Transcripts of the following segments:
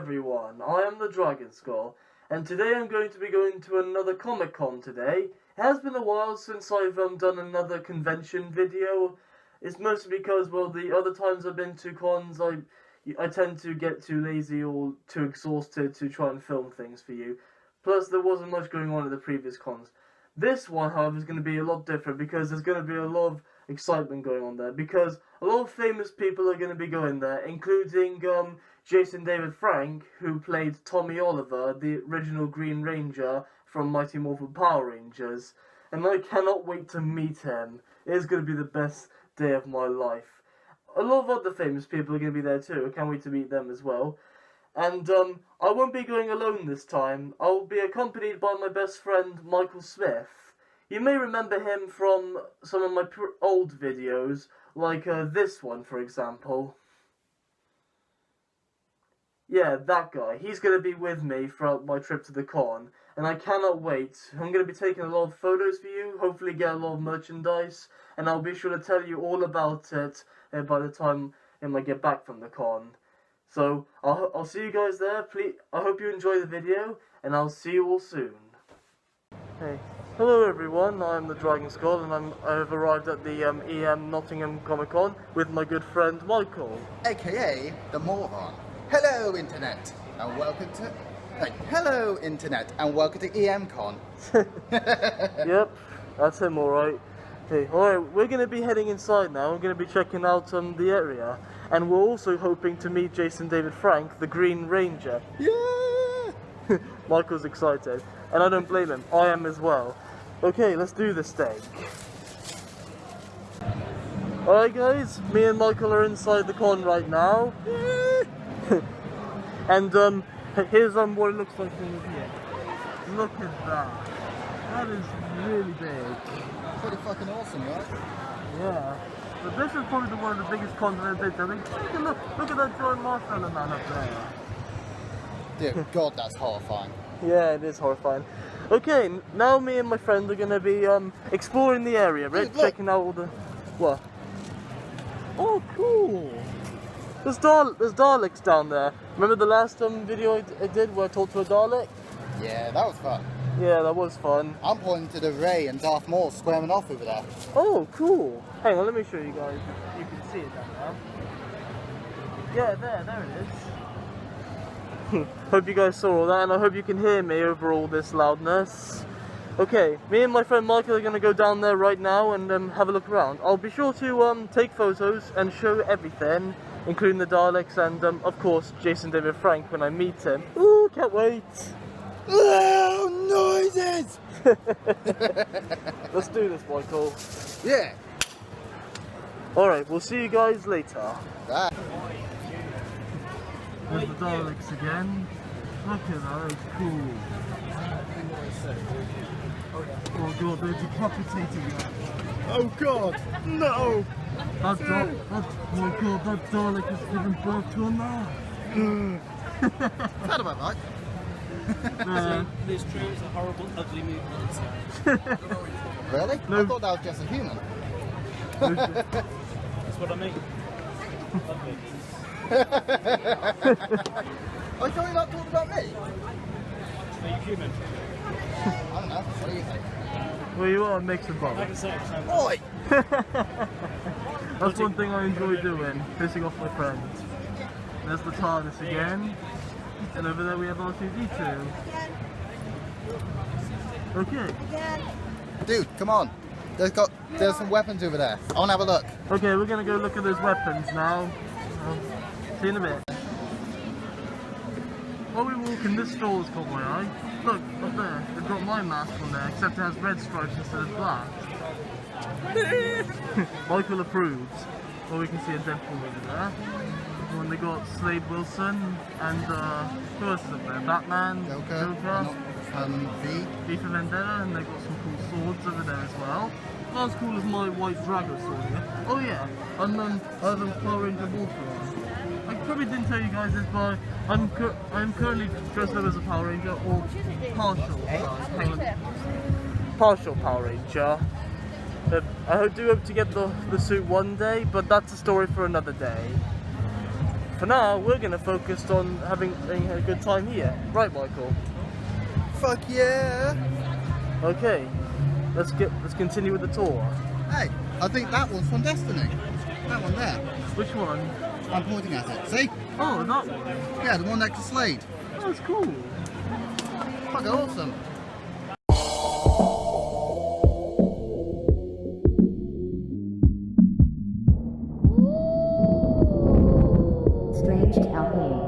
everyone, I am the Dragon Skull, and today I'm going to be going to another Comic Con today. It has been a while since I've done another convention video. It's mostly because, well, the other times I've been to cons, I tend to get too lazy or too exhausted to try and film things for you. Plus, there wasn't much going on at the previous cons. This one, however, is going to be a lot different because there's going to be a lot of excitement going on there, because a lot of famous people are going to be going there, including Jason David Frank, who played Tommy Oliver, the original Green Ranger from Mighty Morphin Power Rangers, and I cannot wait to meet him. It is going to be the best day of my life. A lot of other famous people are going to be there too. I can't wait to meet them as well. And I won't be going alone this time. I'll be accompanied by my best friend Michael Smith. You may remember him from some of my old videos, like this one, for example. Yeah, that guy. He's going to be with me throughout my trip to the con, and I cannot wait. I'm going to be taking a lot of photos for you, hopefully get a lot of merchandise, and I'll be sure to tell you all about it by the time I get back from the con. So, I'll see you guys there. Please, I hope you enjoy the video, and I'll see you all soon. Hey. Hello everyone, I'm the Dragon Skull, and I've arrived at the EM Nottingham Comic Con with my good friend Michael. AKA the Moron. Hello Internet, and welcome to... hello Internet, and welcome to EM Con. Yep, that's him alright. Okay, alright, we're going to be heading inside now. We're going to be checking out the area. And we're also hoping to meet Jason David Frank, the Green Ranger. Yeah! Michael's excited. And I don't blame him. I am as well. Okay, let's do this thing. Alright guys, me and Michael are inside the con right now. And here's what it looks like from here. Look at that. That is really big. Pretty fucking awesome, right? Yeah. But this is probably one of the biggest cons I've been to. I mean, look at that giant marshmallow man up there. Dear God, that's horrifying. Yeah, it is horrifying. Okay, now me and my friend are gonna be exploring the area, right? Dude, checking out all the... What? Oh, cool! There's Daleks down there. Remember the last video I did where I talked to a Dalek? Yeah, that was fun. Yeah, that was fun. I'm pointing to the Ray and Darth Maul squaring off over there. Oh, cool! Hang on, let me show you guys. You can see it down there. Yeah, there it is. Hope you guys saw all that, and I hope you can hear me over all this loudness. Okay, me and my friend Michael are going to go down there right now and have a look around. I'll be sure to take photos and show everything, including the Daleks and, of course, Jason David Frank when I meet him. Ooh, can't wait! Oh, noises! Let's do this, Michael. Yeah. Alright, we'll see you guys later. Bye. There's the Daleks again. Look at that, that's cool. Oh god, they're decapitating that. Oh god, no! Oh my god, that Dalek has given birth to a man. That about right. This true is a horrible, ugly movement inside. Really? No. I thought that was just a human. That's what I mean. Ugly. I thought you not talking about me. Are you human? I don't know. What do you think? Well, you are a mix of I both. can say it sounds Oi! That's one thing I enjoy doing, pissing off my friends. There's the TARDIS again. And over there we have R2-D2. Okay. Dude, come on. There's some weapons over there. I want to have a look. Okay, we're gonna go look at those weapons now. See you in a bit. While we walk in, this store's caught my eye. Look, up there, they've got my mask on there, except it has red stripes instead of black. Michael approves. Well, we can see a Deadpool over there. And they got Slade Wilson and who else is up there? Batman, Joker. V for Vendetta, and they've got some cool swords over there as well. Not as cool as my white Drago sword here. Oh yeah, and I have a Power Ranger Wolfram. I probably didn't tell you guys this, but I'm currently dressed up as a Power Ranger, or partial Power Ranger. I do hope to get the suit one day, but that's a story for another day. for now, we're going to focus on having a good time here. Right, Michael? Fuck yeah! Okay, let's continue with the tour. Hey, I think that one's from Destiny. That one there. Which one? I'm pointing at it. See? Oh, that one. Yeah, the one next to Slade. Oh, that's cool. Fucking awesome. Strange campaign.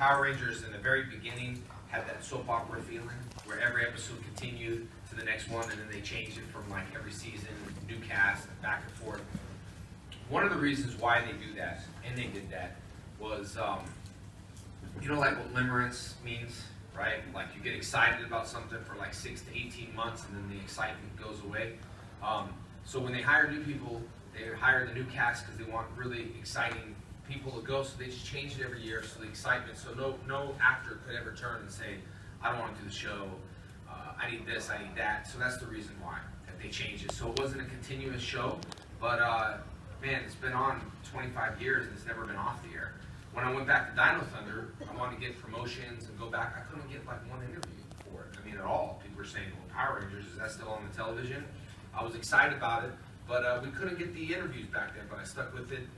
Power Rangers in the very beginning had that soap opera feeling, where every episode continued to the next one, and then they changed it from like every season, new cast, and back and forth. One of the reasons why they do that, and they did that, was, you know, like what limerence means, right? Like you get excited about something for like 6 to 18 months, and then the excitement goes away. So when they hire new people, they hire the new cast because they want really exciting people to go, so they just change it every year, so the excitement, so no actor could ever turn and say, I don't want to do the show, I need this, I need that. So that's the reason why that they changed it. So it wasn't a continuous show, but man, it's been on 25 years and it's never been off the air. When I went back to Dino Thunder, I wanted to get promotions and go back. I couldn't get like one interview for it. I mean, at all. People were saying, well, Power Rangers, is that still on the television? I was excited about it, but we couldn't get the interviews back then, but I stuck with it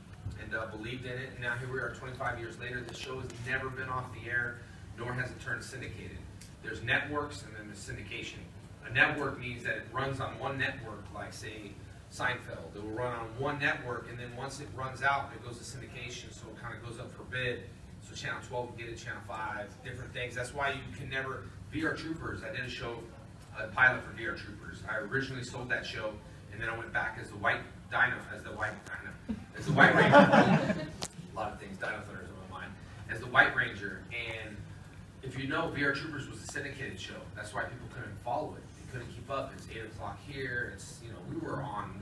and believed in it. And now here we are 25 years later. This show has never been off the air, nor has it turned syndicated. There's networks and then there's syndication. A network means that it runs on one network, like say Seinfeld. It will run on one network, and then once it runs out, it goes to syndication, so it kind of goes up for bid. So Channel 12 will get it, Channel 5, different things. That's why you can never, VR Troopers, I did a show, a pilot for VR Troopers. I originally sold that show, and then I went back as the white Ranger. A lot of things, Dino Thunder is on my mind. As the White Ranger, and if you know, VR Troopers was a syndicated show. That's why people couldn't follow it. They couldn't keep up. It's 8 o'clock here. It's, you know, we were on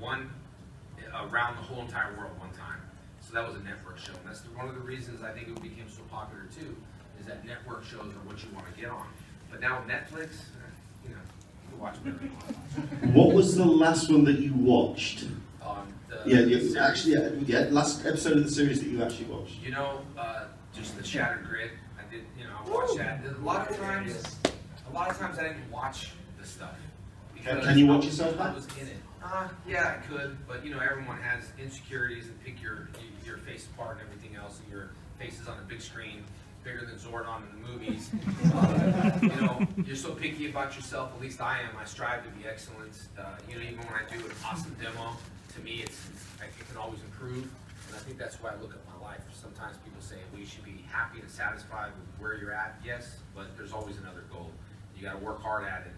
around the whole entire world one time. So that was a network show. And that's one of the reasons I think it became so popular too, is that network shows are what you want to get on. But now with Netflix, you know, you can watch whatever you want. What was the last one that you watched? Last episode of the series that you actually watched. You know, just the Shattered Grid. I did, you know, I watched that. A lot of times I didn't watch the stuff. Can you watch yourself back? I was in it. Yeah, I could, but you know, everyone has insecurities and pick your face apart and everything else, and your face is on a big screen, bigger than Zordon in the movies. You know, you're so picky about yourself. At least I am. I strive to be excellent. You know, even when I do an awesome demo, to me, it can always improve. And I think that's why I look at my life. Sometimes people say, well, you should be happy and satisfied with where you're at. Yes, but there's always another goal. You got to work hard at it.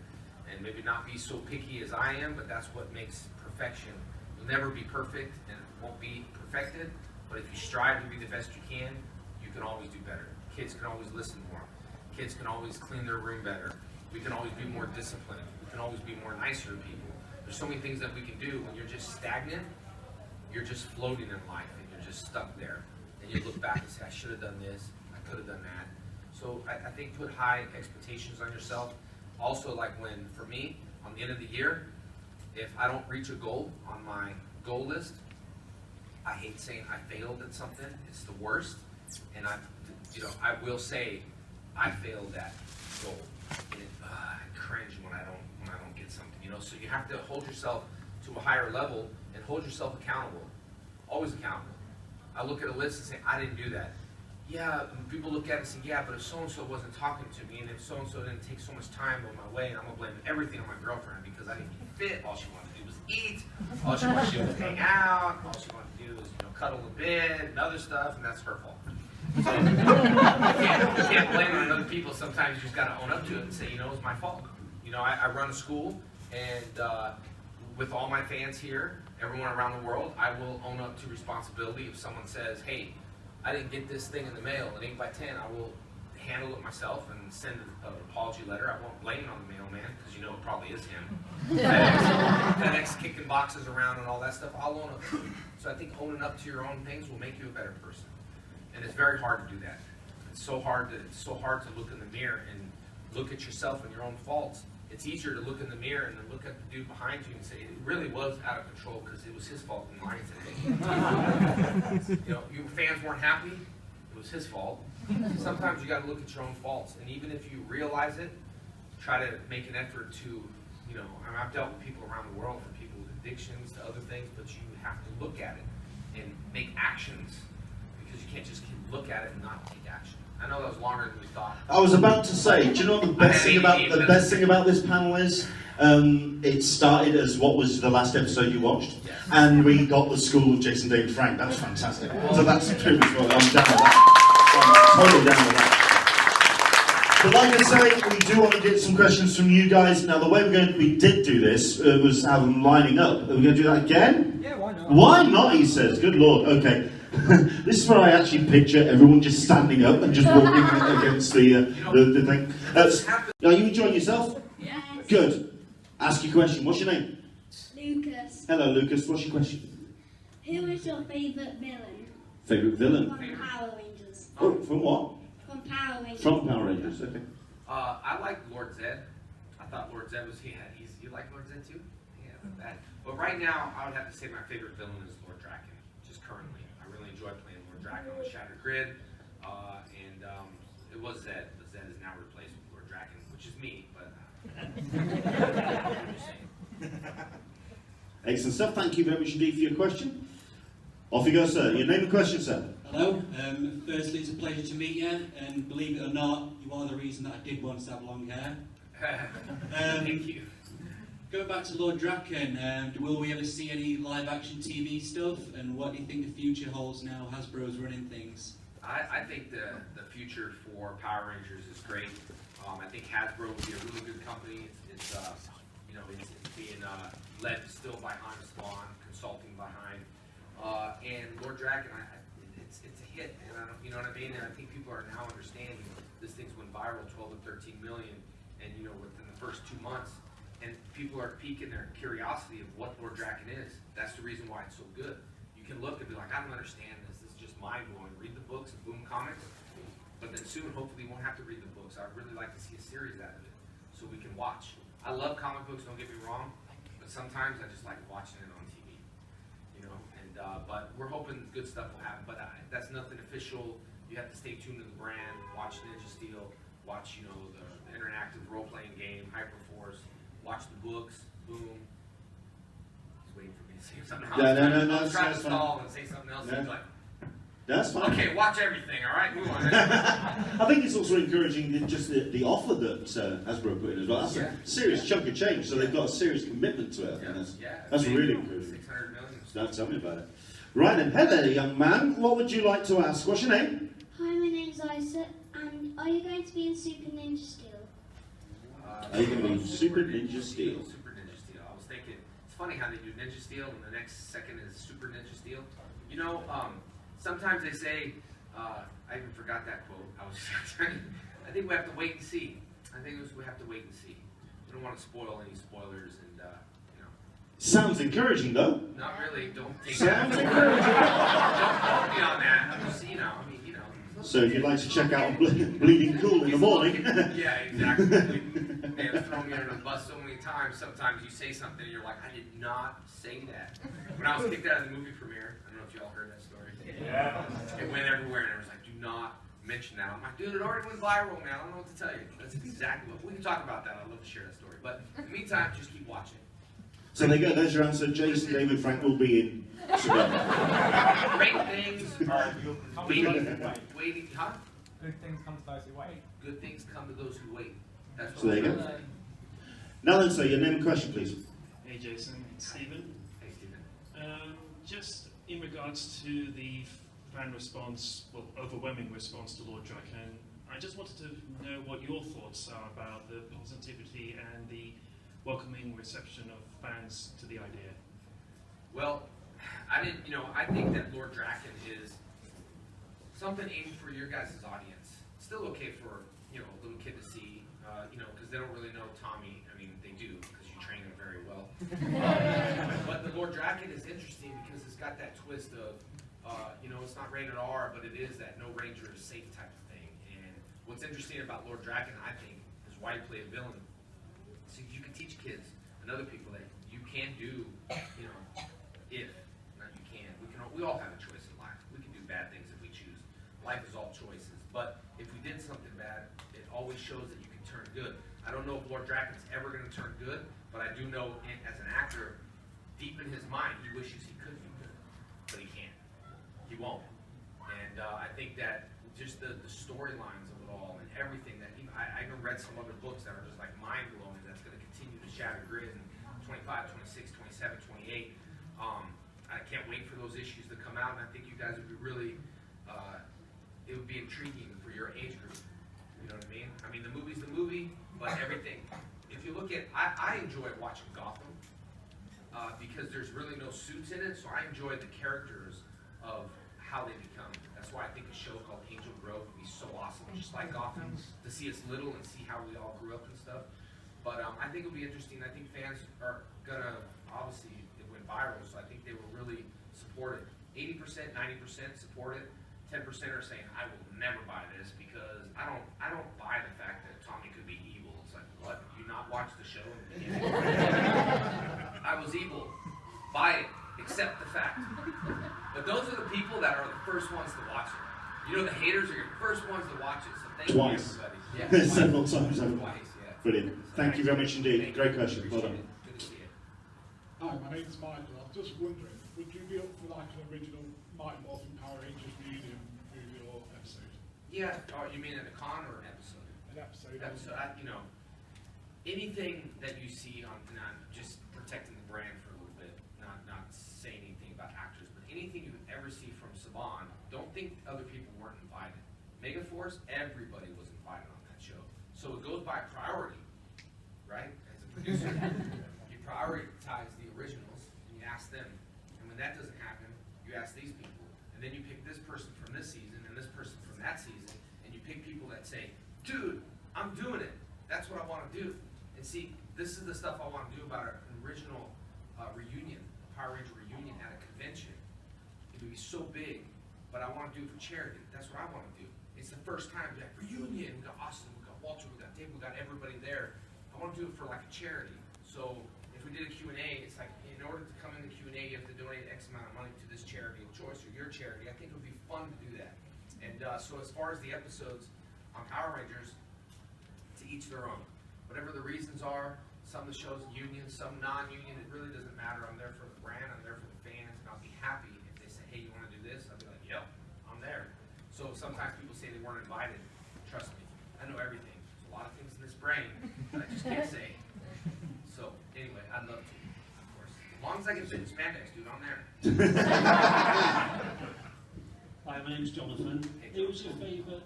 And maybe not be so picky as I am, but that's what makes perfection. You'll never be perfect, and it won't be perfected. But if you strive to be the best you can always do better. Kids can always listen more. Kids can always clean their room better. We can always be more disciplined. We can always be more nicer to people. There's so many things that we can do. When you're just stagnant, you're just floating in life, and you're just stuck there. And you look back and say, I should have done this, I could have done that. So I think put high expectations on yourself. Also, like when, for me, on the end of the year, if I don't reach a goal on my goal list, I hate saying I failed at something. It's the worst. And I will say I failed that goal. And I cringe when I don't get something. You know, so you have to hold yourself to a higher level and hold yourself accountable. Always accountable. I look at a list and say, I didn't do that. Yeah, people look at it and say, yeah, but if so-and-so wasn't talking to me, and if so-and-so didn't take so much time on my way, and I'm going to blame everything on my girlfriend because I didn't get fit. All she wanted to do was eat. All she wanted to do was hang out. All she wanted to do was, you know, cuddle in bed and other stuff, and that's her fault. So you can't blame it on other people. Sometimes you just got to own up to it and say, you know, it's my fault. You know, I run a school, and with all my fans here, everyone around the world, I will own up to responsibility. If someone says, hey, I didn't get this thing in the mail, an 8x10, I will handle it myself and send an apology letter. I won't blame it on the mailman, because you know it probably is him. FedEx kicking boxes around and all that stuff, I'll own up to it. So I think owning up to your own things will make you a better person. And it's very hard to do that. It's so hard to look in the mirror and look at yourself and your own faults. It's easier to look in the mirror and then look at the dude behind you and say, it really was out of control because it was his fault and mine today. You know, your fans weren't happy, it was his fault. Sometimes you got to look at your own faults, and even if you realize it, try to make an effort to, you know, I've dealt with people around the world, from people with addictions to other things, but you have to look at it and make actions, because you can't just look at it and not take action. I know that was longer than we thought. I was about to say, do you know what the best thing about this panel is? It started as what was the last episode you watched, yes. And we got the school of Jason David Frank. That was fantastic. So that's pretty much what I'm down with that. I'm totally down with that. But like I say, we do want to get some questions from you guys. Now, the way we did do this was have them lining up. Are we going to do that again? Yeah, why not? Why not, he says. Good Lord. Okay. This is where I actually picture everyone just standing up and just walking against the thing. Are you enjoying yourself? Yes. Good. Ask your question. What's your name? Lucas, Hello, Lucas. What's your question? who is your favourite villain Favourite villain? from Power Rangers? Oh, from what? From Power Rangers. From Power Rangers. Okay. I like Lord Zed. I thought Lord Zed was, you like Lord Zed too? Yeah, that. But right now, I would have to say my favorite villain is Lord Draken, just currently. I really enjoy playing Lord Draken on the Shattered Grid, and it was Zed, but Zed is now replaced with Lord Draken, which is me, but I'm just saying. Excellent stuff. Thank you very much indeed for your question. Off you go, sir. Your name and question, sir. Hello. Firstly, it's a pleasure to meet you, and believe it or not, you are the reason that I did once have long hair. Thank you. Going back to Lord Draken, will we ever see any live-action TV stuff? And what do you think the future holds now Hasbro's running things? I think the future for Power Rangers is great. I think Hasbro will be a really good company. It's being led still by Hans Spawn, consulting behind. And Lord Draken, it's a hit, and you know what I mean? And I think people are now understanding this thing's went viral, 12 to 13 million, and within the first 2 months, and people are piquing their curiosity of what Lord Draken is. That's the reason why it's so good. You can look and be like, I don't understand this. This is just mind-blowing. Read the books and Boom Comics, but then soon, hopefully, you won't have to read the books. I'd really like to see a series out of it, so we can watch. I love comic books, don't get me wrong, but sometimes I just like watching it on TV. But we're hoping good stuff will happen. But that's nothing official. You have to stay tuned to the brand. Watch Ninja Steel. Watch the interactive role-playing game Hyperforce. Watch the books. Boom. He's waiting for me to say something else. No. I was trying to That's stall and say something else. No. He's like, That's fine. okay, watch everything. All right, move on. I think it's also encouraging the offer that Hasbro put in as well. That's Yeah. a serious chunk of change, so they've got a serious commitment to it. I think that's really encouraging. 600 million. Tell me about it. Right then, hello, young man. What would you like to ask? What's your name? Hi, my name's Isaac, and are you going to be in Super Ninja Steel? Are you going to be Super Ninja Steel? Super Ninja Steel. I was thinking, it's funny how they do Ninja Steel and the next second is Super Ninja Steel. Sometimes they say, I even forgot that quote. I think we have to wait and see. We have to wait and see. We don't want to spoil any spoilers and, Sounds encouraging, though. Not really, don't take Sounds that. encouraging. Don't quote me on that. I'm just, So if you'd like to check out Bleeding Cool in the morning. Yeah, exactly. They have thrown me under the bus so many times. Sometimes you say something and you're like, I did not say that. When I was kicked out of the movie premiere, I don't know if y'all heard that story. Yeah. It went everywhere and I was like, do not mention that. I'm like, dude, it already went viral, man. I don't know what to tell you. That's exactly what we can talk about that. I'd love to share that story. But in the meantime, just keep watching. So there you go. There's your answer. Jason David Frank will be in. Great things are waiting, huh? Good things come to those who wait. Good things come to those who wait. That's what So there you go. Now then, sir, your name and question, please. Hey Jason, it's Stephen. Hey, Stephen. Just in regards to the fan response, well, overwhelming response to Lord Draken, I just wanted to know what your thoughts are about the positivity and the welcoming reception of fans to the idea. Well, I think that Lord Draken is something aimed for your guys' audience. Still okay for, a little kid to see, because they don't really know Tommy. I mean, they do, because you train them very well. But the Lord Draken is interesting because it's got that twist of, it's not rated R, but it is that no ranger is safe type of thing. And what's interesting about Lord Draken, I think, is why you play a villain. So you can teach kids and other people that you can do, we all have a choice in life. We can do bad things if we choose. Life is all choices. But if we did something bad, it always shows that you can turn good. I don't know if Lord Draken's ever going to turn good, but I do know as an actor, deep in his mind, he wishes he could be good. But he can't. He won't. And I think that just the storylines of it all and everything that I even read some other books that are just like mind-blowing that's going to continue to shatter grid in 25, 26, 27, 28. I can't wait for those issues to come out, and I think you guys would be really, it would be intriguing for your age group. You know what I mean? I mean, the movie's the movie, but everything. If you look at, I enjoy watching Gotham because there's really no suits in it, so I enjoy the characters of how they become. That's why I think a show called Angel Grove would be so awesome, just like Gotham, to see us little and see how we all grew up and stuff. But I think it'll be interesting. I think fans are gonna, obviously, it went viral, so I think they will really support it. 80%, 90% support it. 10% are saying, I will never buy this because I don't buy the fact that Tommy could be evil. It's like, what? You not watch the show? I was evil. Buy it. Accept the fact. But those are the people that are the first ones to watch it. You know, the haters are your first ones to watch it, so thank you, everybody. Yeah, Several times over. Twice, yeah. Brilliant. Thank you very much indeed. Great question. Well done. Good to see you. Hi, my name's Michael. I was just wondering, would you be up for like an original Mighty Morphin Power Rangers reunion movie or episode? Yeah, oh, you mean in a con or an episode? An episode. You know, anything that you see on, not just protecting the brand for a little bit, not saying anything about actors, but anything you ever see from Saban, don't think other people weren't invited. Megaforce, everybody was invited on that show. So it goes by priority, right? As a producer, you prioritize the originals and you ask them. And when that doesn't happen, you ask these people. And then you pick this person from this season and this person from that season, and you pick people that say, dude, I'm doing it. That's what I want to do. And see, this is the stuff I want to do about an original reunion, a Power Ranger reunion at a convention. It would be so big, but I want to do it for charity. That's what I want to do. It's the first time, like, reunion. We got Austin, we got Walter, we got Dave, we got everybody there. I want to do it for like a charity. So if we did a Q&A, it's like, in order to come in the Q&A, you have to donate X amount of money to this charity of choice or your charity. I think it would be fun to do that. And so as far as the episodes on Power Rangers, to each their own. Whatever the reasons are, some of the shows union, some non-union, it really doesn't matter. I'm there for the brand, I'm there for the fans, and I'll be happy if they say, hey, you want to do this? I'll be like, yep, I'm there. So sometimes people say they weren't invited. Trust me, I know everything. There's a lot of things in this brain that I just can't say. So anyway, I'd love to, of course. As long as I can fit in spandex, dude, I'm there. Hi, my name's Jonathan. Hey, Who was your favourite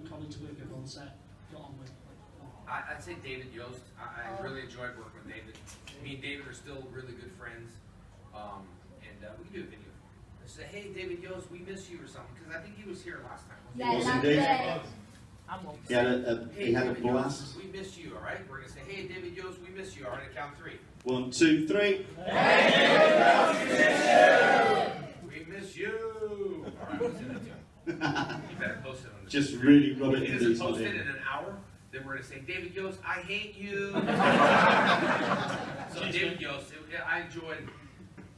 colleague to work with on set? Got on with? I'd say David Yost. I really enjoyed working with David. Me and David are still really good friends. And we can do a video. Say, hey, David Yost, we miss you or something. Because I think he was here last time. Yes, indeed. He had a blast. We miss you, all right? We're going to say, hey, David Yost, we miss you, all right? Count 3. 1, 2, 3. We miss you. All right, we'll send it to him. You better post it on the Just really rub it If in he these doesn't post it in an hour, then we're going to say, David Yost, I hate you. So David Yost, I enjoyed,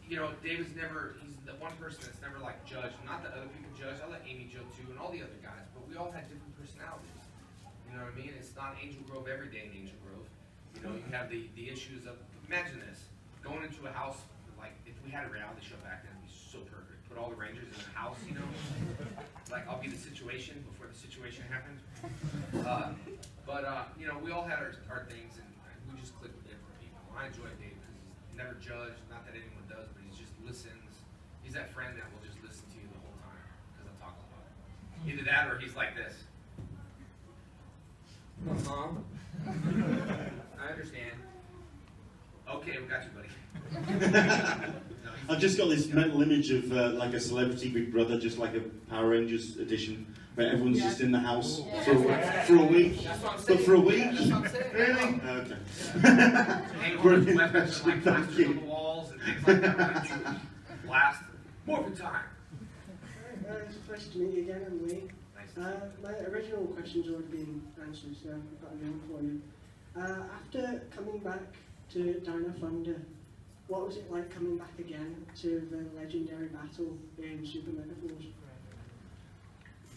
you know, David's never, he's the one person that's never like judged. Not that other people judge. I let Amy Jo too and all the other guys, but we all had different personalities. You know what I mean? It's not Angel Grove every day in Angel Grove. You know, you have the issues of, imagine this, going into a house, like if we had a reality show back then, it'd be so perfect. Put all the Rangers in a house, you know? Like I'll be the situation before the situation happened. You know, we all had our things and we just clicked with different people. I enjoy Dave because he's never judged, not that anyone does, but he just listens. He's that friend that will just listen to you the whole time because I talk a lot. Either that or he's like this. Mom, I understand. Okay, we got you, buddy. No, I've just got this mental image of like a celebrity Big Brother, just like a Power Rangers edition, where everyone's just in the house for a week. That's what I'm saying. But for a week? That's what I'm saying. Really? Okay. Hang all those weapons and like blasters on the walls and things like that. Blast. Morphin' time. It's a pleasure to meet you again, I'm Lee. Nice. My original question's already been answered, so I've got a new one for you. After coming back to Dino Thunder, what was it like coming back again to the legendary battle in Super Megaforce?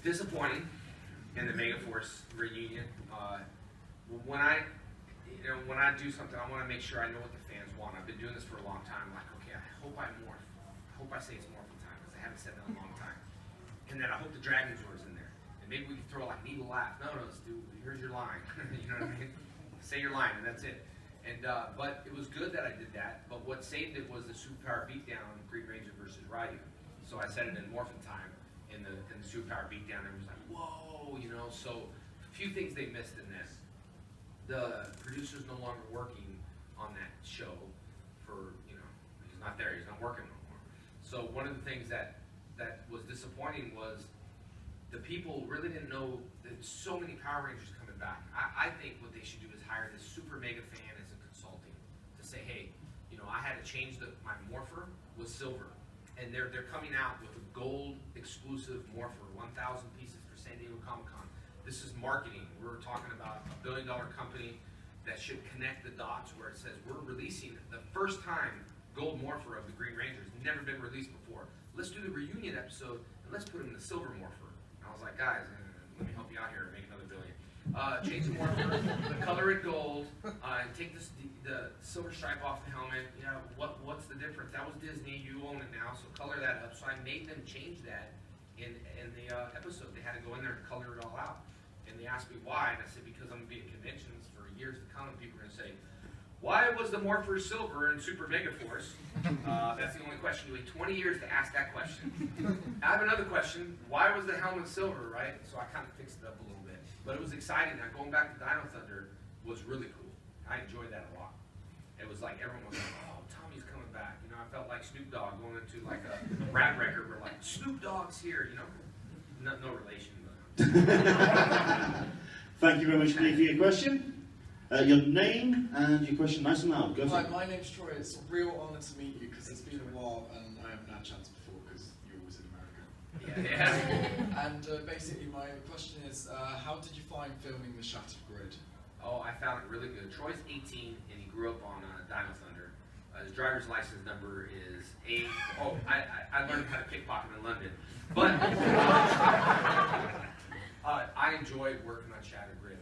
Disappointing in the Megaforce reunion. When I do something, I want to make sure I know what the fans want. I've been doing this for a long time. I'm like, okay, I hope I morph. I hope I say it's morphing time because I haven't said that in a long time. And then I hope the Dragon Zord's in there. And maybe we can throw like an evil laugh. No, Stu, here's your line. You know what I mean? Say your line and that's it. And but it was good that I did that. But what saved it was the Superpower Beatdown, Green Ranger versus Ryu. So I said it in morphin' time in the Superpower Beatdown. And it was like, whoa, you know. So few things they missed in this. The producer's no longer working on that show for, he's not there, he's not working no more. So one of the things that was disappointing was the people really didn't know that so many Power Rangers coming back. I think what they should do is hire this super mega fan as a consulting to say, hey, I had to change my Morpher was silver. And they're coming out with a gold exclusive Morpher, 1,000 pieces for San Diego Comic-Con. This is marketing. We're talking about a billion-dollar company that should connect the dots where it says we're releasing the first time gold Morpher of the Green Rangers. Never been released before. Let's do the reunion episode and let's put him in the silver Morpher. And I was like, guys, let me help you out here and make another billion. Change the Morpher, color it gold, and take the silver stripe off the helmet. What's the difference? That was Disney. You own it now, so color that up. So I made them change that in the episode. They had to go in there and color it all out. And they asked me why, and I said, because I'm going to be at conventions for years to come, and people are going to say, why was the Morpher silver in Super Mega Force? That's the only question. You wait 20 years to ask that question. I have another question. Why was the helmet silver, right? So I kind of fixed it up a little bit. But it was exciting. Now, going back to Dino Thunder was really cool. I enjoyed that a lot. It was like, everyone was like, oh, Tommy's coming back. I felt like Snoop Dogg going into like a rap record. We're like, Snoop Dogg's here, No relation. Thank you very much, Lee, for your question. Your name and your question, nice and loud. Go for Hi, it. my name's Troy. It's a real honour to meet you because it's been a while and I haven't had a chance before because you're always in America. Yeah. And basically, my question is, how did you find filming the Shattered Grid? Oh, I found it really good. Troy's 18 and he grew up on Dino Thunder. His driver's license number is I learned how to pickpocket in London. But I enjoyed working on Shattered Grid.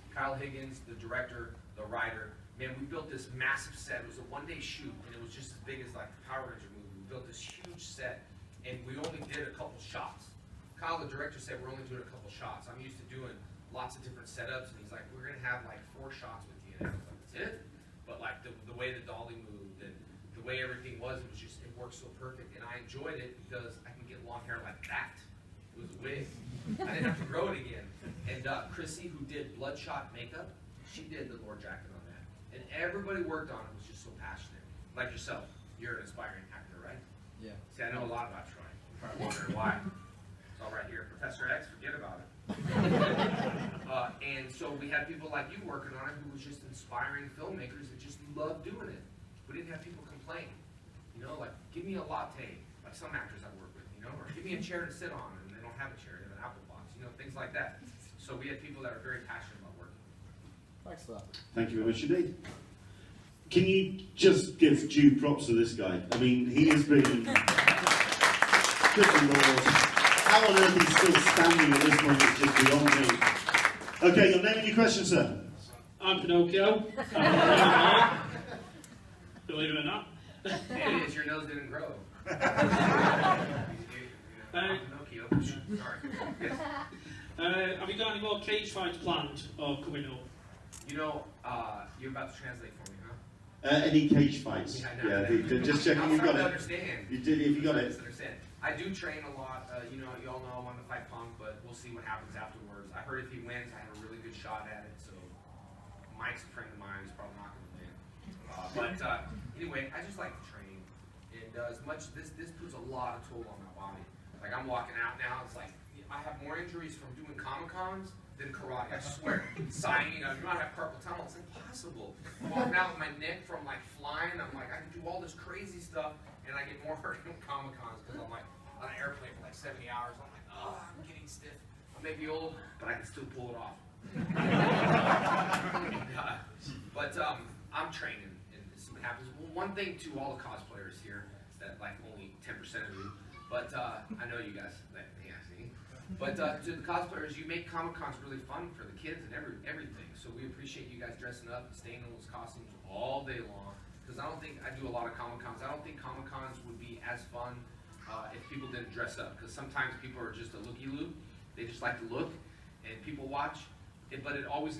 Kyle Higgins, the director, the writer, man, we built this massive set. It was a one-day shoot, and it was just as big as like the Power Ranger movie. We built this huge set, and we only did a couple shots. Kyle, the director, said we're only doing a couple shots. I'm used to doing lots of different setups, and he's like, we're gonna have like 4 shots with you. And I was like, that's it? But like the way the dolly moved and the way everything was, it worked so perfect, and I enjoyed it because I can get long hair like that. It was a wig. I didn't have to grow it again. And Chrissy, who did Bloodshot makeup, she did the Lord Draken on that. And everybody worked on it was just so passionate. Like yourself, you're an aspiring actor, right? Yeah. See, I know a lot about Troy. You're probably wondering why. It's all right here. Professor X, forget about it. And so we had people like you working on it who was just inspiring filmmakers that just loved doing it. We didn't have people complain. Like, give me a latte, like some actors I work with, or give me a chair to sit on, and they don't have a chair, they have an apple box, things like that. So we had people that are very passionate about working. Thanks for that. Thank you very much indeed. Can you just give due props to this guy? I mean, he has been... Good Lord. How on earth he's still standing at this point is just beyond me. Okay, your name and your question, sir. I'm Pinocchio. Believe it or not. It is, your nose didn't grow. Pinocchio. Sorry. Yes. Have you got any more cage fights planned or coming up? You're about to translate for me, huh? Any cage fights? Yeah, just checking you've got it. Understand. You did, if you got it. Understand. I do train a lot. You all know I want to fight Punk, but we'll see what happens afterwards. I heard if he wins, I have a really good shot at it. So Mike's a friend of mine. He's probably not going to win. Anyway, I just like to train, and as much this puts a lot of toll on my body. Like I'm walking out now, it's like I have more injuries from doing Comic-Cons than karate. I swear. Signing, you might have carpal tunnel. It's impossible. I'm walking out with my neck from like flying. I'm like, I can do all this crazy stuff, and I get more hurt than Comic-Cons because I'm like on an airplane for like 70 hours. I'm like, oh, I'm getting stiff. I may be old, but I can still pull it off. I'm training, and see what happens. Well, one thing to all the cosplayers here, that like only 10% of you, but I know you guys. Yeah, see. But to the cosplayers, you make Comic-Cons really fun for the kids and everything. So we appreciate you guys dressing up and staying in those costumes all day long. Because I do a lot of Comic-Cons. I don't think Comic-Cons would be as fun if people didn't dress up. Because sometimes people are just a looky-loo. They just like to look, and people watch. But it always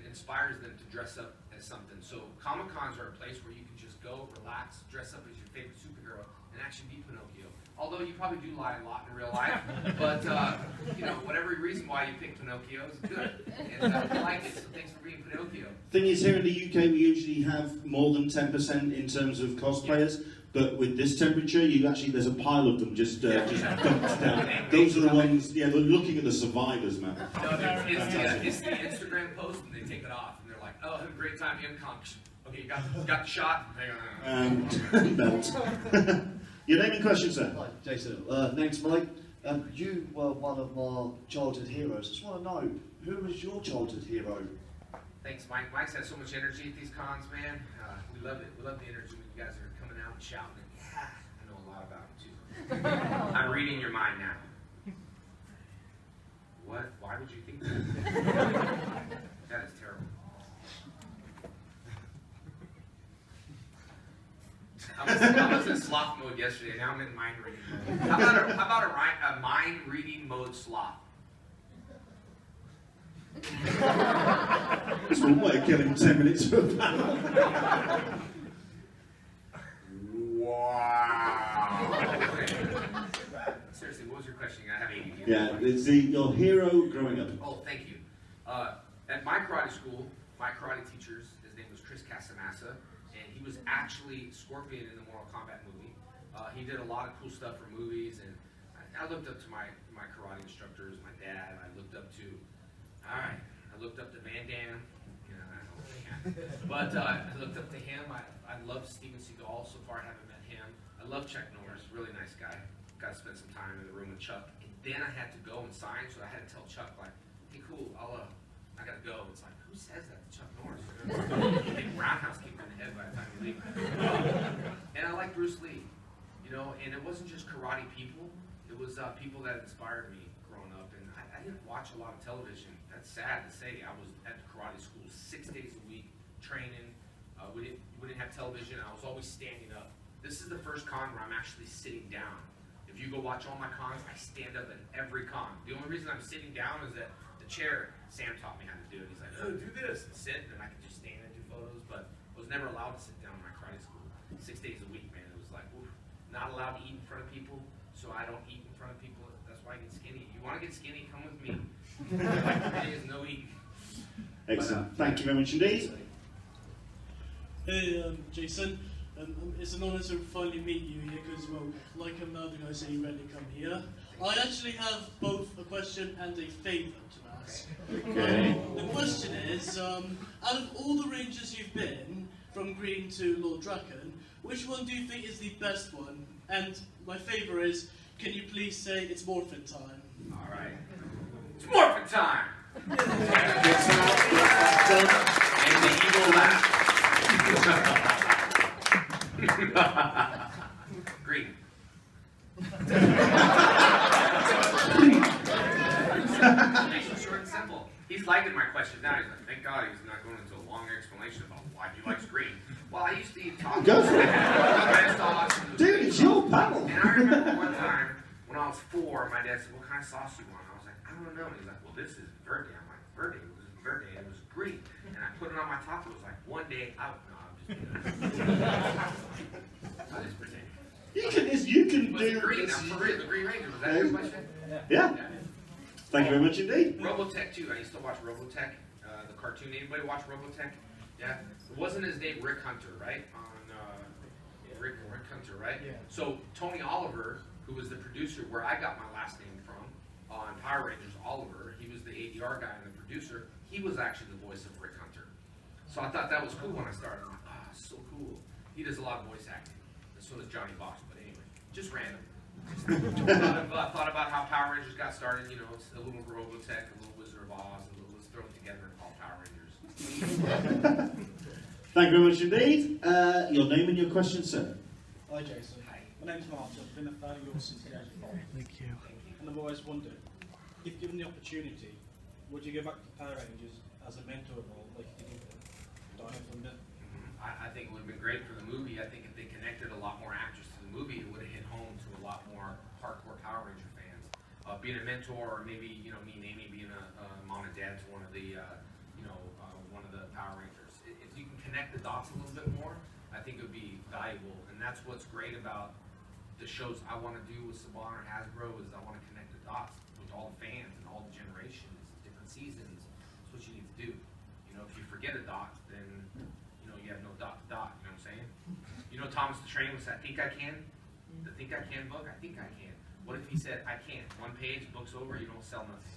inspires them to dress up as something. So Comic-Cons are a place where you can just go, relax, dress up as your favorite superhero, and actually be Pinocchio. although you probably do lie a lot in real life, but you know, whatever reason why you picked Pinocchio is good, and we like it, so thanks for being Pinocchio. Thing is, here in the UK, we usually have more than 10% in terms of cosplayers, but with this temperature, there's a pile of them just dumped down. Those are the ones, yeah, they're looking at the survivors, man. No, it's the Instagram post, and they take it off, and they're like, oh, have a great time, IMCON. Okay, you got the shot? Hang on. Belt. Your name and question, sir? Hi, Jason. Name's Mike. You were one of my childhood heroes. I just want to know, who was your childhood hero? Thanks, Mike. Mike's had so much energy at these cons, man. We love it. We love the energy when you guys are coming out and shouting. And yeah, I know a lot about it, too. I'm reading your mind now. What? Why would you think that? That is terrible. I was in sloth mode yesterday, now I'm in mind reading mode. How about a mind reading mode sloth? That's one way of killing 10 minutes of a panel. Wow. Okay. Seriously, what was your question? I have 80. Yeah, it's your hero growing up. Oh, thank you. At my karate school, my karate teacher's, his name was Chris Casamassa, and he was actually Scorpion in the Mortal Kombat movie. He did a lot of cool stuff for movies, and I looked up to my karate instructors, my dad. I looked up to Van Damme. You know, I don't really can. But I looked up to him. I love Steven Seagal. So far, I haven't met him. I love Chuck Norris. Really nice guy. Got to spend some time in the room with Chuck. And then I had to go and sign, so I had to tell Chuck, like, hey, cool, I got to go. It's like, who says that to Chuck Norris? Big roundhouse kicked in the head by the time you leave. And I like Bruce Lee, you know, and it wasn't just karate people. It was people that inspired me growing up. And I didn't watch a lot of television. That's sad to say. I was at the karate school 6 days a week, training. We didn't have television. I was always standing up. This is the first con where I'm actually sitting down. If you go watch all my cons, I stand up at every con. The only reason I'm sitting down is that the chair, Sam taught me how to do it. He's like, oh, do this, and sit, and I could just stand and do photos, but I was never allowed to sit down in my karate school. 6 days a week, man. It was like, oof, not allowed to eat in front of people, so I don't eat in front of people. That's why I get skinny. You want to get skinny, come with me. Like 3 days, no eating. Excellent. Thank you very much indeed. Hey, Jason. It's an honour to finally meet you here because, well, like the guy said, you rarely come here. I actually have both a question and a favour to ask. Okay. The question is, out of all the ranges you've been, from Green to Lord Draken, which one do you think is the best one? And my favour is, can you please say it's morphin time? All right. It's morphin time! And the evil laugh. Green. Nice and short and simple. He's liking my question now. He's like, thank God he's not going into a long explanation about why he likes green. Well, I used to eat tacos. Go for it. Dude, it's your panel. And I remember one time when I was 4, my dad said, what kind of sauce do you want? I was like, I don't know. And he's like, well, this is verde. I'm like, verde? This is verde. And it was green. And I put it on my taco. It was like, one day out. No, I'm just kidding. I just pretend. You can Was do it green? this. For real, the Green Ranger. Was that your question? Yeah. Thank you very much indeed. Robotech too. I used to watch Robotech, the cartoon. Anybody watch Robotech? Yeah. It wasn't his name Rick Hunter, right? On Rick Hunter, right? Yeah. So Tony Oliver, who was the producer, where I got my last name from, on Power Rangers, Oliver. He was the ADR guy and the producer. He was actually the voice of Rick Hunter. So I thought that was cool when I started. I'm like, so cool. He does a lot of voice acting. And so does Johnny Bosch. But anyway, just random. Thought about how Power Rangers got started. You know, it's a little Robotech, a little Wizard of Oz, a little was thrown together and called Power Rangers. Thank you very much indeed. Your name and your question, sir. Hi, Jason. Hi. My name's Martin. I've been a fan of yours since the age of 5. Thank you. And I've always wondered, if given the opportunity, would you go back to Power Rangers as a mentor role like you did with Dino Thunder? I think it would have been great for the movie. I think if they connected a lot more actors to the movie, it would have hit home to a lot more hardcore Power Ranger fans. Being a mentor, or maybe, you know, me and Amy being a mom and dad to one of the, one of the Power Rangers. If you can connect the dots a little bit more, I think it would be valuable. And that's what's great about the shows I want to do with Saban or Hasbro is I want to connect the dots with all the fans and all the generations, different seasons. That's what you need to do. You know, if you forget a dot, then you know you have no dot to dot. You know what I'm saying? You know, Thomas the Train was I think I can. The think I can book. I think I can. What if he said I can't? One page, book's over. You don't sell nothing.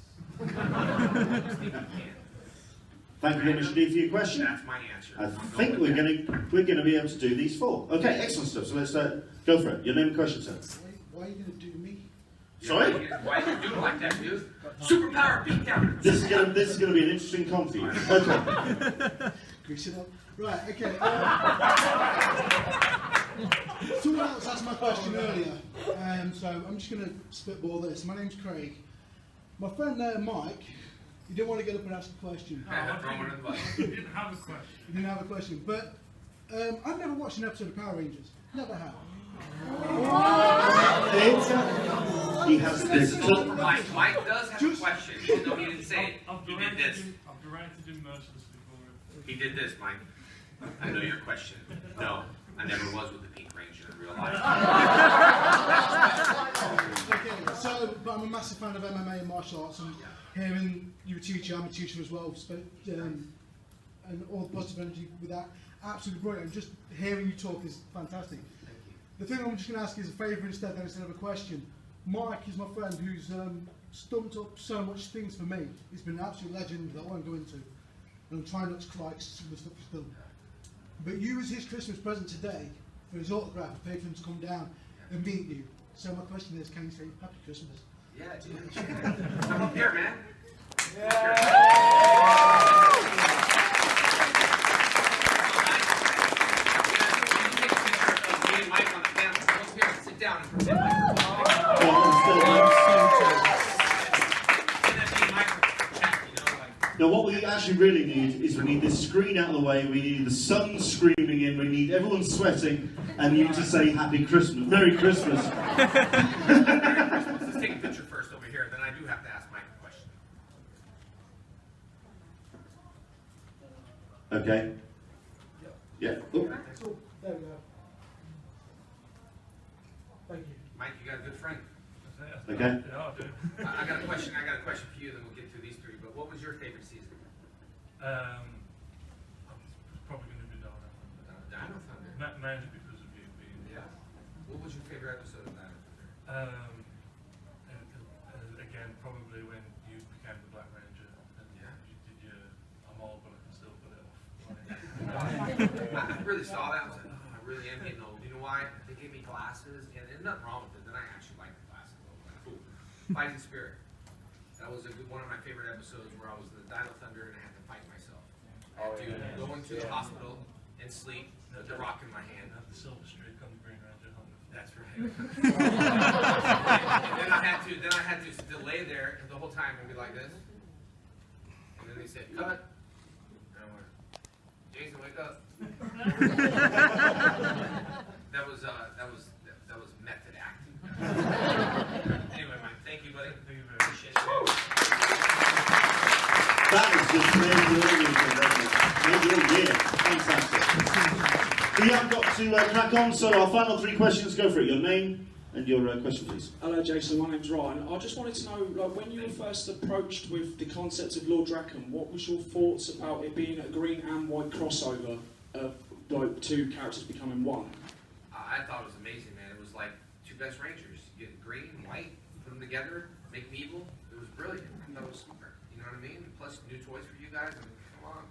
Just think you can. Thank you very much indeed for your question. That's my answer. I think we're going to be able to do these 4. Okay, excellent stuff. So let's go for it. Your name and question, sir. Why are you going to do me? Sorry? Why are you doing like that, dude? Superpower beatdown. This is going to be an interesting con for you. Okay. Grease it up. Right. Okay. Someone else asked my question earlier, so I'm just going to spitball this. My name's Craig. My friend Mike. You didn't want to get up and ask a question. You didn't have a question. You didn't have a question, but I've never watched an episode of Power Rangers. Never have. He has this. Mike does have a question, even though he didn't say it. He did this. I've directed him merciless before. He did this, Mike. I know your question. No, I never was with the Pink Ranger in real life. Okay, so, but I'm a massive fan of MMA and martial arts, and hearing you a teacher, I'm a teacher as well, and all the positive energy with that, absolutely brilliant. And just hearing you talk is fantastic. Thank you. The thing I'm just going to ask is a favour instead of a question. Mike is my friend who's stumped up so much things for me. He's been an absolute legend that I won't go into, and I'm trying not to cry some of the stuff he's done. But you as his Christmas present today, for his autograph, I paid for him to come down and meet you. So my question is, can you say Happy Christmas? Yeah, dude. Come up here, man. Sit down and present Now what we actually really need is we need this screen out of the way, we need the sun screaming in, we need everyone sweating, and you to say Happy Christmas. Merry Christmas. Let's take a picture first over here, then I do have to ask Mike a question. Okay. Yeah. Oh. There we go. Thank you. Mike, you got a good friend. Okay. Yeah, I do. I got a question for you, then we'll get through these 3. But what was your favorite season? It's probably going to be Dino Thunder. Mainly because of you being Yeah. What was your favorite episode of Dino Thunder? Again, probably when you became the Black Ranger and Yeah. you did your I'm old but I can still put it off. I really saw that. I was like, oh, I really am getting old. You know why? They gave me glasses, and there's nothing wrong with it. Then I actually liked the glasses. I was like, cool. Fighting Spirit. That was one of my favorite episodes where I was the Dino Thunder and I had to fight myself. I had to go into the hospital and sleep with the rock in my hand. The Silver Streak on the Green Ranger hunter. That's right. And then I had to still lay there the whole time and be like this. And then they said, cut. And I went, Jason, wake up. That was method acting. Anyway, Mike, thank you, buddy. Thank you very much. Appreciate it. That is just amazing. Fantastic. We have got to crack on, so our final 3 questions, go for it. Your name and your question, please. Hello, Jason. My name's Ryan. I just wanted to know, like, when you were first approached with the concept of Lord Draken, what was your thoughts about it being a green and white crossover of like 2 characters becoming one? I thought it was amazing, man. It was like 2 best Rangers. You get green and white, put them together, make them evil. It was brilliant. I thought it was super. You know what I mean? Plus, new toys for you guys. I mean, come on.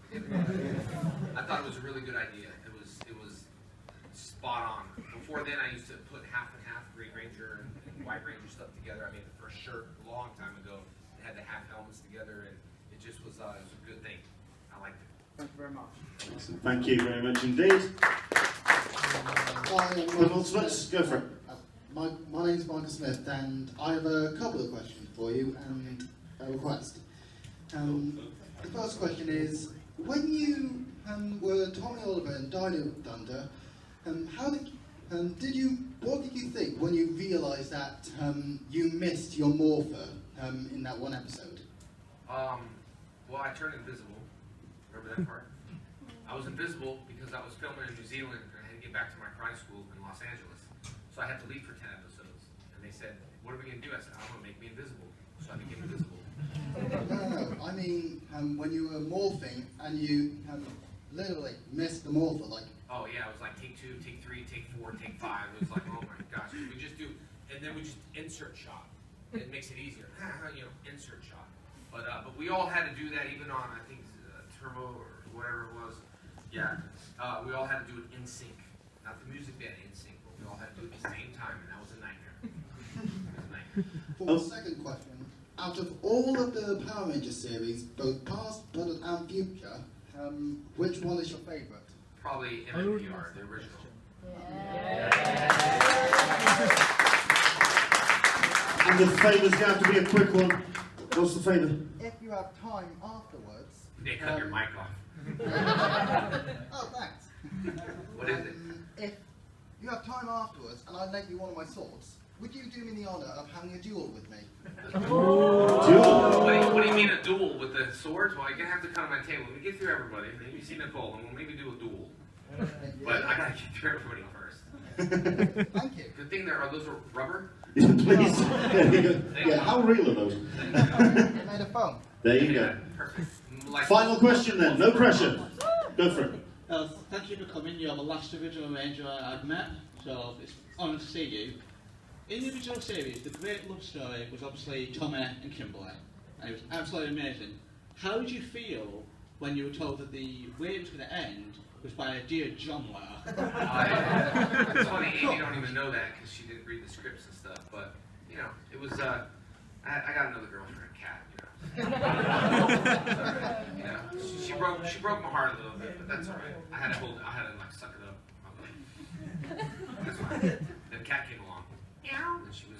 I thought it was a really good idea. It was spot on. Before then, I used to put half and half Green Ranger and White Ranger stuff together. I made the first shirt a long time ago. They had the half helmets together, and it just was a good thing. I liked it. Thank you very much. Thank you very much indeed. Go for it. My name's Michael Smith, and I have a couple of questions for you and a request. The first question is, when you were Tommy Oliver and Dino Thunder, what did you think when you realised that you missed your morpher in that one episode? Well, I turned invisible. Remember that part? I was invisible because I was filming in New Zealand and I had to get back to my karate school in Los Angeles. So I had to leave for 10 episodes. And they said, what are we going to do? I said, I'm going to make me invisible. So I became invisible. No, I mean when you were morphing and you literally missed the morpher, like. Oh yeah, it was like take 2, take 3, take 4, take 5. It was like, oh my gosh, we just do, and then we just insert shot. It makes it easier, insert shot. But we all had to do that, even on I think Turbo or whatever it was. Yeah, we all had to do it in sync, not the music band in sync, but we all had to do it at the same time, and that was a nightmare. It was a nightmare. For the second question, out of all of the Power Rangers series, both past, present, and future, which one is your favourite? Probably MMPR, the original. And the favour's going to have to be a quick one. What's the favour? If you have time afterwards... They cut your mic off. Oh, thanks. What is it? If you have time afterwards and I lent you one of my swords, would you do me the honour of having a duel with me? Duel? What do you mean a duel with the swords? Well, you're going to have to come to my table. Let me get through everybody. Then you see Nicole, and we'll maybe do a duel. But I got to get through everybody first. Thank you. Good thing those are rubber. Please. Yeah, how real are those? They're made of foam. There you go. Perfect. Final question then, no pressure. Go for it. Thank you for coming. You're the last original Ranger I've met, so it's an honour to see you. In the original series, the great love story was obviously Tommy and Kimberly, and it was absolutely amazing. How did you feel when you were told that the way it was going to end was by a Dear John letter? It's funny, Amy don't even know that because she didn't read the scripts and stuff, but, it was, I got another girlfriend, Kat, She broke my heart a little bit, but that's alright. I had to suck it up. That's fine. Then Kat came along. And she was...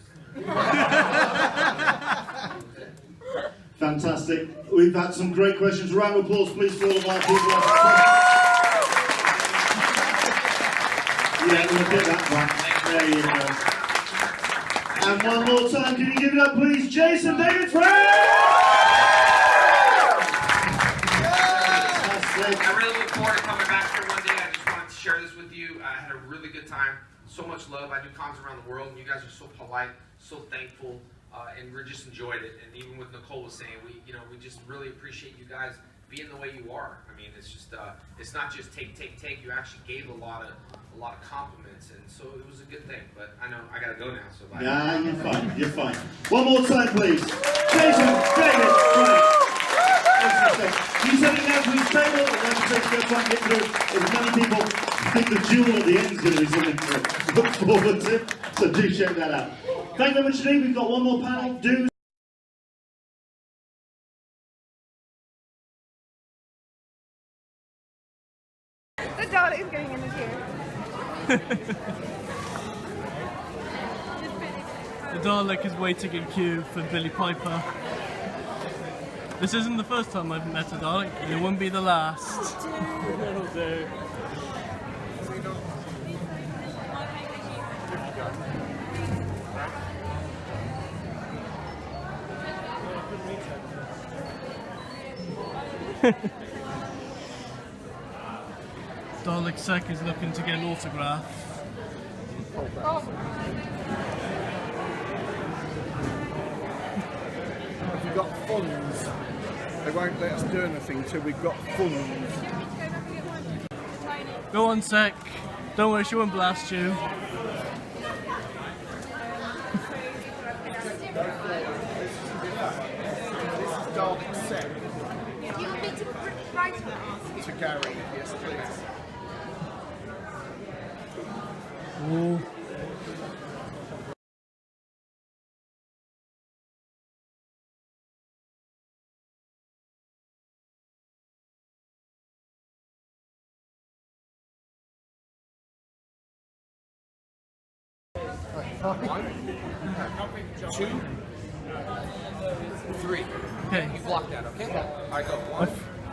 Fantastic. We've had some great questions. Round of applause, please, for all of our people. Yeah, we'll get that back. There you go. And one more time, can you give it up, please? Jason David Frank! I really look forward to coming back here one day. I just wanted to share this with you. I had a really good time. So much love. I do cons around the world, and you guys are so polite, so thankful, and we just enjoyed it. And even with Nicole was saying, we just really appreciate you guys being the way you are. I mean, it's just, it's not just take. You actually gave a lot of compliments, and so it was a good thing. But I know I gotta go now, so bye. Nah, you're fine. You're fine. One more time, please. Jason David Frank. He's heading down to his table, and then we're going to try and get through as many people. I think the duel at the end is going to be something to look forward to, so do check that out. Thank you very much indeed. We've got one more panel. Do the Dalek is going in the queue. The Dalek is waiting in queue for Billy Piper. This isn't the first time I've met a Dalek, and it won't be the last. That'll do. Dalek Sec is looking to get an autograph. If we've got funds, they won't let us do anything until we've got funds. Go on, Sec. Don't worry, she won't blast you. This is Dalek Sec. You want me to write on it? To Gary, yes please. Ooh. One, 2, 3. Okay. You block that, okay? Alright, go. 1,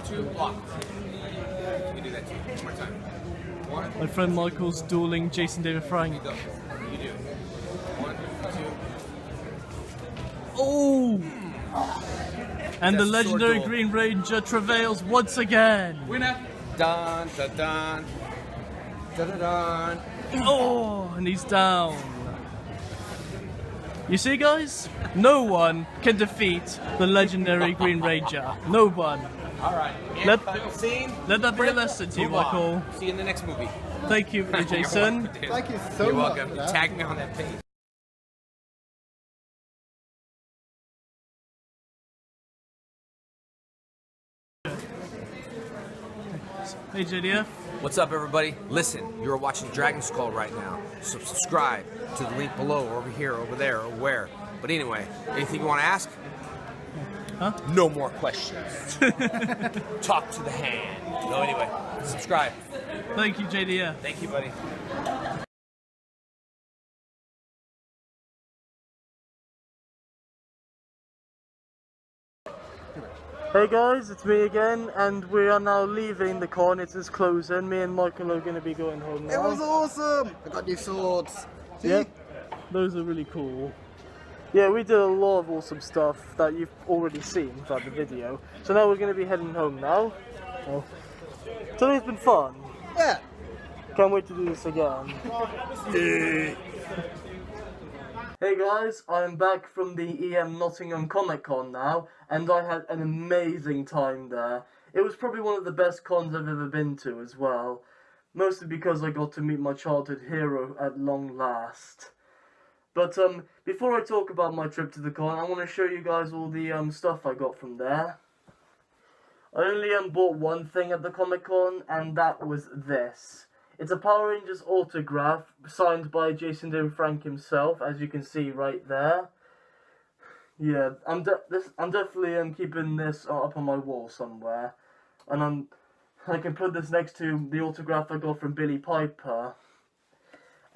2, block. You can do that too. One more time. 1. My friend Michael's dueling Jason David Frank. You go. You do. 1, 2. Oh! And the That's legendary sword duel. Green Ranger travails once again. Winner. Dun, dun, dun. Dun, dun, dun. Oh, and he's down. You see, guys? No one can defeat the legendary Green Ranger. No one. All right. Let that be a lesson to you, Move on. Michael. See you in the next movie. Thank you, You're Jason. welcome, dude. Thank you so You're much welcome. for You that. tagged me on that page. Hey, JDF. What's up, everybody? Listen, you're watching Dragon Skull right now. So subscribe to the link below, or over here, over there, or where. But anyway, anything you want to ask? Huh? No more questions. Talk to the hand. No, anyway, subscribe. Thank you, JDF. Thank you, buddy. Hey guys, it's me again, and we are now leaving the con. It is closing. Me and Michael are going to be going home now. It was awesome! I got new swords. See? Yep, those are really cool. Yeah, we did a lot of awesome stuff that you've already seen throughout the video. So now we're going to be heading home now. Oh. Today's been fun. Yeah. Can't wait to do this again. Yeah. Hey guys, I'm back from the Nottingham Comic Con now, and I had an amazing time there. It was probably one of the best cons I've ever been to as well, mostly because I got to meet my childhood hero at long last. But before I talk about my trip to the con, I want to show you guys all the stuff I got from there. I only bought one thing at the Comic Con, and that was this. It's a Power Rangers autograph signed by Jason David Frank himself, as you can see right there. Yeah, I'm definitely keeping this up on my wall somewhere, and I can put this next to the autograph I got from Billy Piper.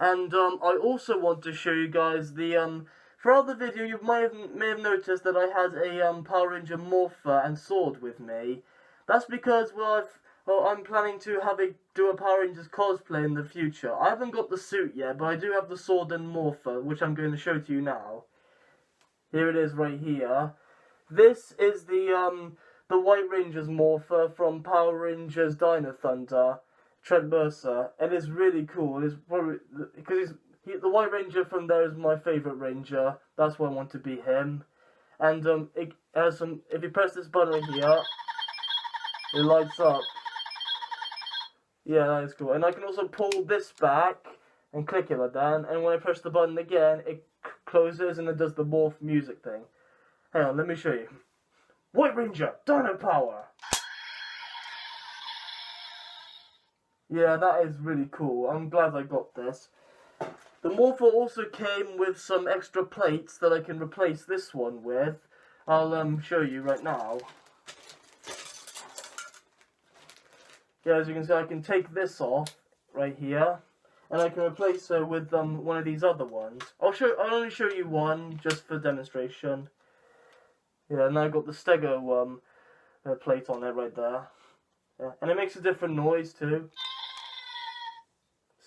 And I also want to show you guys the throughout the video you may have noticed that I had a Power Ranger morpher and sword with me. That's because I'm planning to do a Power Rangers cosplay in the future. I haven't got the suit yet, but I do have the sword and morpher, which I'm going to show to you now. Here it is right here. This is the White Ranger's morpher from Power Rangers Dino Thunder, Trent Mercer. It is really cool. It's probably because the White Ranger from there is my favourite Ranger. That's why I want to be him. And it has some. If you press this button right here, it lights up. Yeah, that is cool. And I can also pull this back and click it like that. And when I press the button again, it closes and it does the morph music thing. Hang on, let me show you. White Ranger, Dino Power! Yeah, that is really cool. I'm glad I got this. The morpher also came with some extra plates that I can replace this one with. I'll show you right now. Yeah, as you can see, I can take this off right here, and I can replace it with one of these other ones. I'll only show you one just for demonstration. Yeah, and I got the Stego plate on it right there. Yeah, and it makes a different noise too.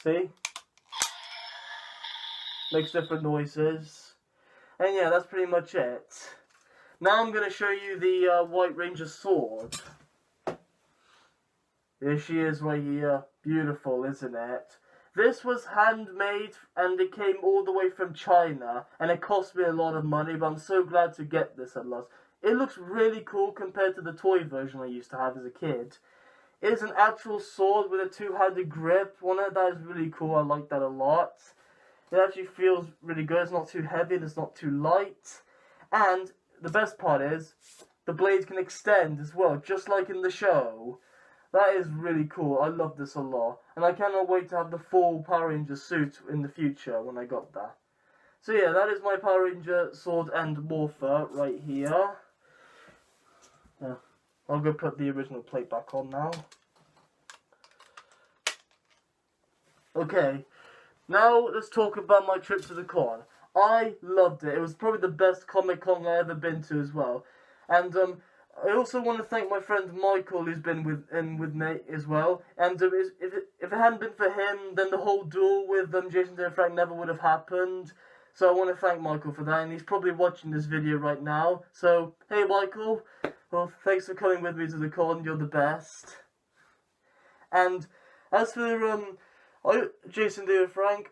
See? Makes different noises. And yeah, that's pretty much it. Now I'm going to show you the White Ranger sword. Here she is right here. Beautiful, isn't it? This was handmade and it came all the way from China. And it cost me a lot of money, but I'm so glad to get this at last. It looks really cool compared to the toy version I used to have as a kid. It is an actual sword with a two-handed grip on it. That is really cool. I like that a lot. It actually feels really good. It's not too heavy and it's not too light. And the best part is, the blades can extend as well, just like in the show. That is really cool. I love this a lot. And I cannot wait to have the full Power Ranger suit in the future when I got that. So yeah, that is my Power Ranger sword and morpher right here. Yeah. I'll go put the original plate back on now. Okay, now let's talk about my trip to the con. I loved it. It was probably the best Comic Con I ever been to as well. And I also want to thank my friend Michael, who's been with me as well. And if it hadn't been for him, then the whole duel with Jason David Frank never would have happened. So I want to thank Michael for that, and he's probably watching this video right now. So, hey Michael, well, thanks for coming with me to the con, you're the best. And as for Jason David Frank,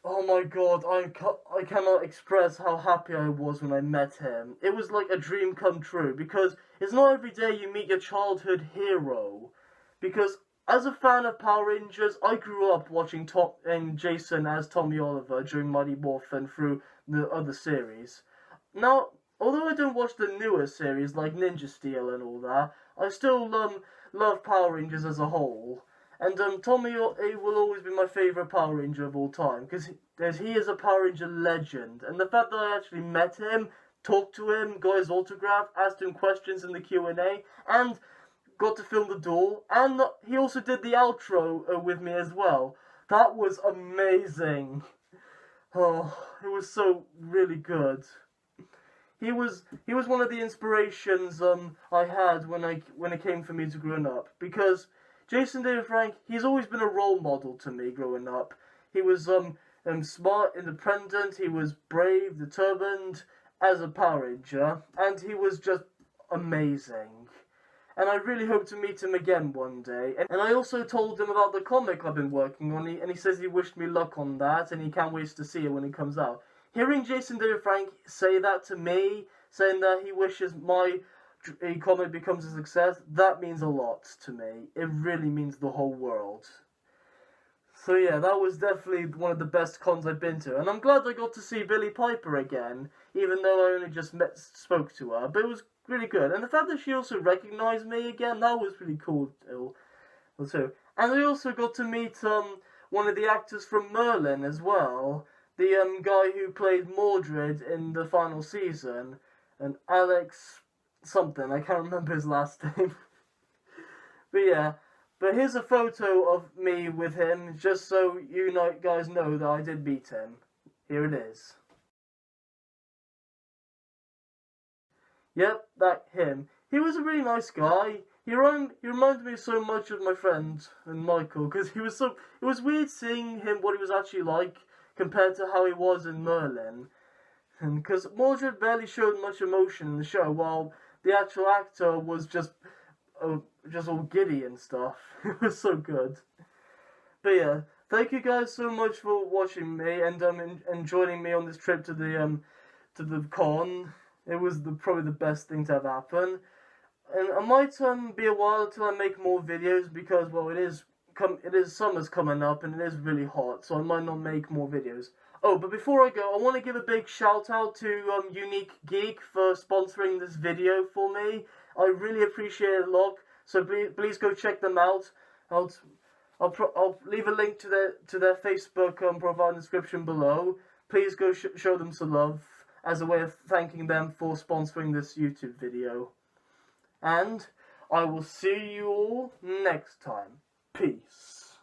Oh my god, I cannot express how happy I was when I met him. It was like a dream come true, because it's not every day you meet your childhood hero. Because as a fan of Power Rangers, I grew up watching Tom and Jason as Tommy Oliver during Mighty Morphin through the other series. Now, although I don't watch the newer series like Ninja Steel and all that, I still love Power Rangers as a whole. And Tommy will always be my favourite Power Ranger of all time, because he is a Power Ranger legend. And the fact that I actually met him, talked to him, got his autograph, asked him questions in the Q&A, and got to film the duel, and he also did the outro with me as well. That was amazing. Oh, it was so really good. He was one of the inspirations I had when it came for me to growing up, because Jason David Frank, he's always been a role model to me growing up. He was smart, independent, he was brave, determined as a Power Ranger, and he was just amazing. And I really hope to meet him again one day. And I also told him about the comic I've been working on, and he says he wished me luck on that, and he can't wait to see it when it comes out. Hearing Jason David Frank say that to me, saying that he wishes my comic becomes a success, that means a lot to me. It really means the whole world. So yeah, that was definitely one of the best cons I've been to. And I'm glad I got to see Billie Piper again, even though I only just spoke to her. But it was really good. And the fact that she also recognised me again, that was really cool too. And I also got to meet one of the actors from Merlin as well. The guy who played Mordred in the final season. And Alex something, I can't remember his last name. But yeah, but here's a photo of me with him, just so you guys know that I did meet him. Here it is. Yep, that him. He was a really nice guy. He reminded me so much of my friend and Michael, because it was weird seeing him, what he was actually like, compared to how he was in Merlin. And because Mordred barely showed much emotion in the show, while the actual actor was just all giddy and stuff. It was so good. But yeah, thank you guys so much for watching me and joining me on this trip to the con. It was probably the best thing to have happen. And I might be a while until I make more videos, because well, it is summer's coming up and it is really hot, so I might not make more videos. Oh, but before I go, I want to give a big shout out to Unique Geek for sponsoring this video for me. I really appreciate it a lot, so please go check them out. I'll leave a link to their Facebook profile in the description below. Please go show them some love as a way of thanking them for sponsoring this YouTube video. And I will see you all next time. Peace.